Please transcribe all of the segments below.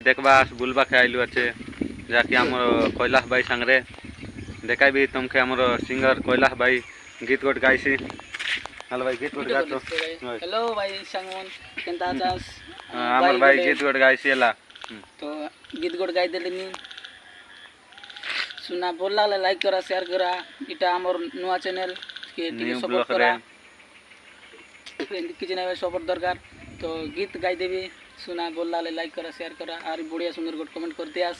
देखबा बुलबा के आइलु अच्छे जाकि आमर कैलाश भाई सांगरे देखाबी तुमके आमर सिंगर कैलाश भाई गीत गोट गाइसी। हेलो भाई गीत गोट गातो। हेलो भाई सांगमन केनता चास आमर भाई गीत गोट गाइसी एला तो गीत गोट गाई देलिनी सुना बोलला लाइक करा शेयर करा इटा आमर नुआ चैनल के टिके सपोर्ट करा किछि ना सपोर्ट दरकार तो गीत गाई देबी सुना बोलला लाइक करा शेयर करा और बढ़िया सुंदर गोट कमेंट कर दियास।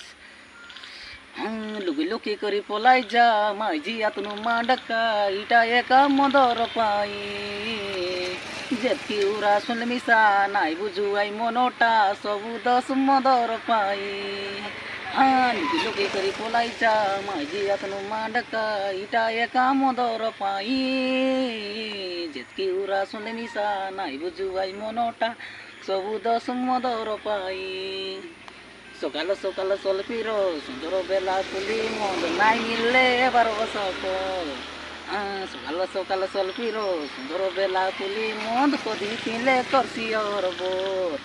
लुगी लुकी करी पलाई जा माइजी आतनु माडका इटा एका मदर पाई जेतकी उरा सुन मिसा नाई बुझु आई मनोटा सबु दस मदर पाई। लुगी लुकी करी पलाई जा माइजी आतनु माडका इटा एका मदर पाई जेतकी उरा सुन मिसा नाई बुझु आई मनोटा सबु दस मदर पाई। सकाल सकाल सल्फिर सुंदर बेला तुली मद नाई मिले एबार बसक सकाल सकाल सल्फिर सुंदर बेला तुली मद कदी पीले करसियर बोर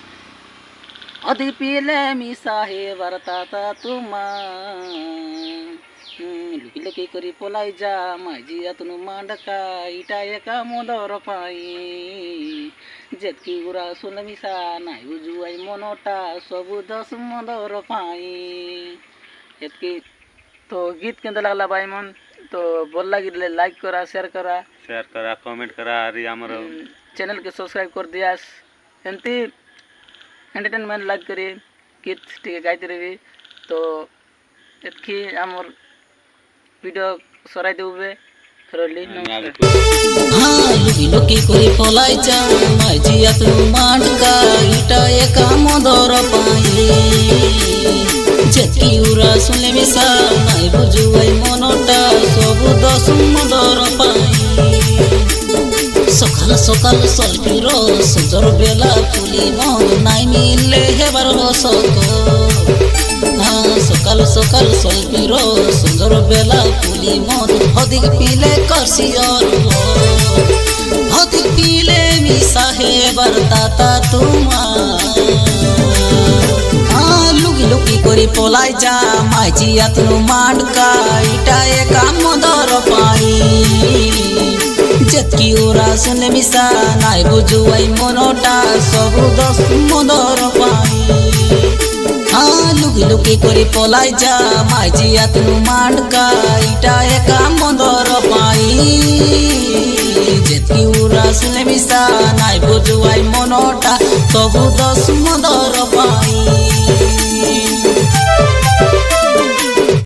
अधी पीले मिसा हे बरताता तुमा लुकी लुकी करी पलाई जा माइजी आतनु माडका इटा एका मदर पाई जेतकी उरा सुन मिसा नाई बुझु आई मनोटा सबु दस मदर पाई। एतकी तो गीत केंदा लागला भाई मन तो बोल लागिले लाइक करा शेयर करा कमेंट करा आरी हमर चैनल के सब्सक्राइब कर दियास एंती एंटरटेनमेंट लाइक करी गीत टिके गाइते रही तो एतकी हमर वीडियो सराई देबे लुकी लुकी कोई पलाई जा माइजी आतनु माडका इटा एका मदर पाई जेतकी उरा सुने मिसा नाई बुझु आई मनोटा सबु दस मदर पाई। सकाल सकाल सल्फिर सुंदर बेला फुली मद नाई मिले हेबार बसक सकाल सकाल सल्फिर सुंदर बेला फुली मद अधिक पीले करसियर अधिक पीले मिसा हे बरताता तुमा लुकी लुकी करी पलाई जा माइजी आतनु माडका इटा एका मदर पाई जेतकी उरा सुने मिसा नाई बुझु आई मनोटा सबु दस मदर पाई। लुकी लुकी करी पलाई जा माइजी आतनु माडका इटा एका मदर पाई जेतकी उरा सुने मिसा नाई बुझु आई मनोटा सबु दस मदर